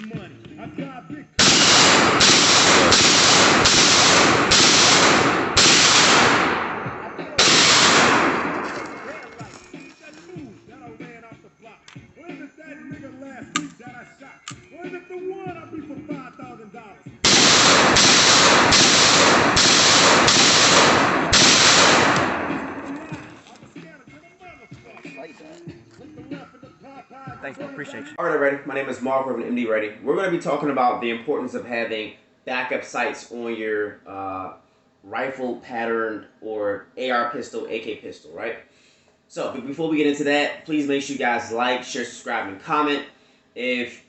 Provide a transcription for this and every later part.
money. I drive big. That I ran off the block. Was it that nigga last week that I shot? Was it the one I beat for $5,000? Thanks, man. Appreciate you. Alright, everybody. My name is Mark. We're from MD Ready. We're going to be talking about the importance of having backup sights on your rifle pattern or AR pistol, AK pistol, right? So before we get into that, please make sure you guys like, share, subscribe, and comment. If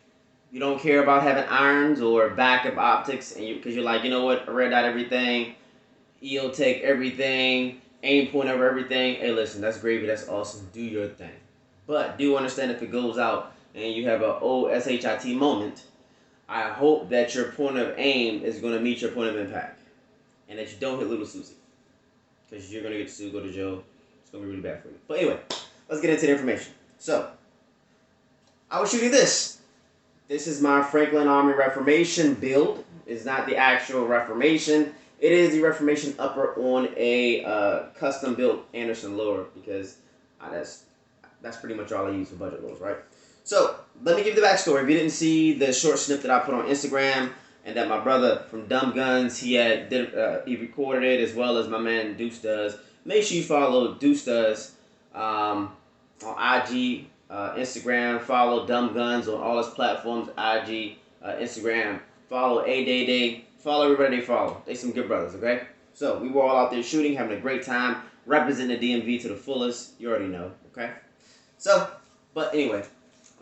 you don't care about having irons or backup optics, and because you're like, you know what, red dot everything, EOTech everything, aim point over everything. Hey, listen, that's gravy. That's awesome. Do your thing. But do understand if it goes out and you have an OSHIT moment, I hope that your point of aim is going to meet your point of impact. And that you don't hit Little Susie. Because you're going to get sued, go to jail. It's going to be really bad for you. But anyway, let's get into the information. So, I was shooting this. This is my Franklin Army Reformation build. It's not the actual Reformation. It is the Reformation upper on a custom built Anderson lower because that's pretty much all I use for budget lows, right? So, let me give you the backstory. If you didn't see the short snip that I put on Instagram and that my brother from Dumb Guns, he recorded it as well as my man Deuce does. Make sure you follow Deuce does on IG, Instagram. Follow Dumb Guns on all his platforms, IG, Instagram. Follow A-Day-Day. Follow everybody they follow. They some good brothers, okay? So, we were all out there shooting, having a great time, representing the DMV to the fullest. You already know, okay? So, but anyway,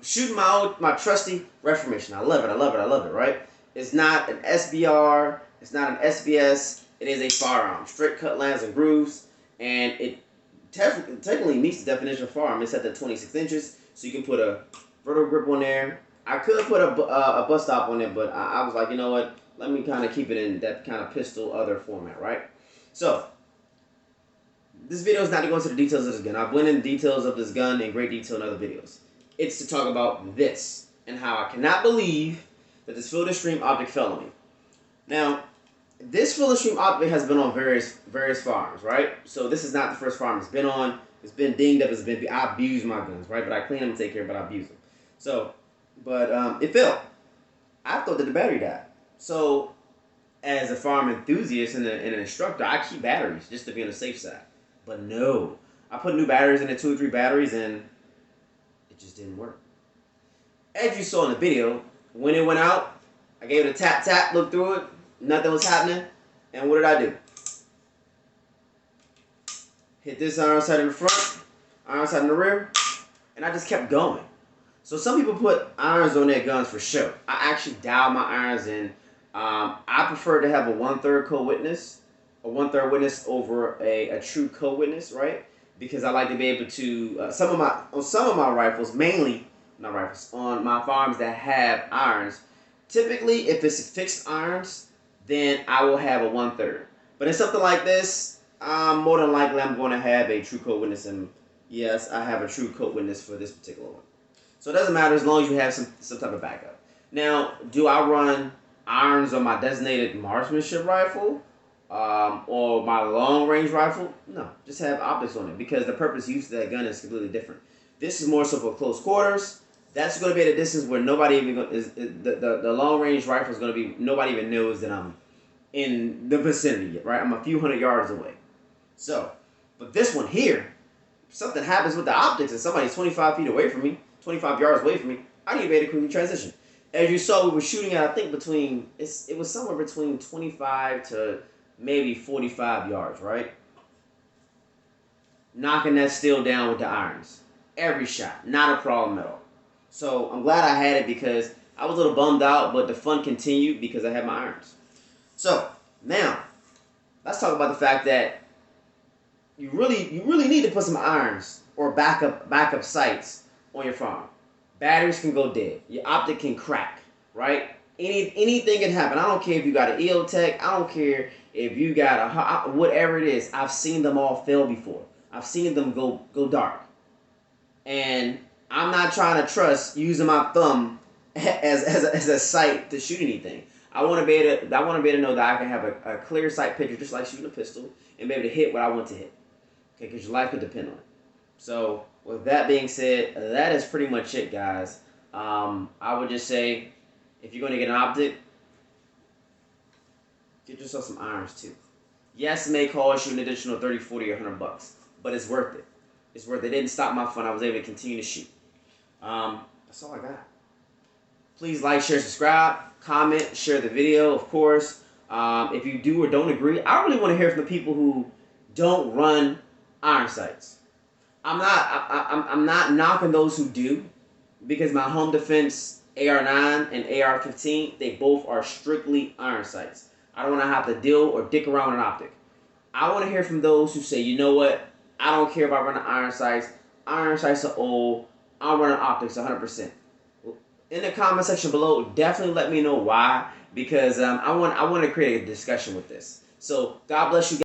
shooting my trusty Reformation. I love it, right? It's not an SBR. It's not an SBS. It is a firearm. Straight cut lines and grooves. And it technically meets the definition of firearm. It's at the 26 inches. So you can put a vertical grip on there. I could put a butt stop on it, but I was like, you know what? Let me kind of keep it in that kind of pistol other format, right? So, this video is not to go into the details of this gun. I've went in details of this gun in great detail in other videos. It's to talk about this and how I cannot believe that this field of stream optic fell on me. Now, this field of stream optic has been on various firearms, right? So this is not the first firearm it's been on. It's been dinged up. I abuse my guns, right? But I clean them and take care of them, but I abuse them. So, but it fell. I thought that the battery died. So, as a firearm enthusiast and an instructor, I keep batteries just to be on the safe side. But no, I put new batteries in it, 2 or 3 batteries, and it just didn't work. As you saw in the video, when it went out, I gave it a tap, looked through it, nothing was happening, and what did I do? Hit this iron sight in the front, iron sight in the rear, and I just kept going. So some people put irons on their guns for show. I actually dial my irons in. I prefer to have a 1/3 co-witness, a 1/3 witness over a true co-witness, right? Because I like to be able to on some of my rifles, mainly not rifles, on my firearms that have irons. Typically, if it's fixed irons, then I will have a 1/3. But in something like this, more than likely I'm going to have a true co-witness, and yes, I have a true co-witness for this particular one. So it doesn't matter as long as you have some type of backup. Now, do I run irons on my designated marksmanship rifle or my long range rifle? No, just have optics on it because the purpose used of that gun is completely different. This is more so for close quarters. That's going to be at a distance where nobody even the long range rifle is going to be, nobody even knows that I'm in the vicinity yet, right? I'm a few hundred yards away. So, but this one here, if something happens with the optics and somebody's 25 feet away from me, 25 yards away from me, I need to be able to quickly transition. As you saw, we were shooting at, I think it was somewhere between 25 to maybe 45 yards, right? Knocking that steel down with the irons. Every shot, not a problem at all. So I'm glad I had it because I was a little bummed out, but the fun continued because I had my irons. So now, let's talk about the fact that you really need to put some irons or backup sights on your firearm. Batteries can go dead. Your optic can crack, right? Anything can happen. I don't care if you got an EOTech. I don't care if you got whatever it is. I've seen them all fail before. I've seen them go dark. And I'm not trying to trust using my thumb as a sight to shoot anything. I want to be able to know that I can have a clear sight picture, just like shooting a pistol, and be able to hit what I want to hit. Okay, because your life could depend on it. So with that being said, that is pretty much it, guys. I would just say, if you're going to get an optic, get yourself some irons too. Yes, it may cost you an additional 30, 40, or 100 bucks, but it's worth it. It's worth it. It didn't stop my fun. I was able to continue to shoot. That's all I got. Please like, share, subscribe, comment, share the video, of course. If you do or don't agree, I really want to hear from the people who don't run iron sights. I'm not knocking those who do, because my home defense AR-9 and AR-15, they both are strictly iron sights. I don't want to have to deal or dick around with an optic. I want to hear from those who say, you know what, I don't care about running iron sights. Iron sights are old. I'm running optics 100%. In the comment section below, definitely let me know why, because I want to create a discussion with this. So God bless you guys.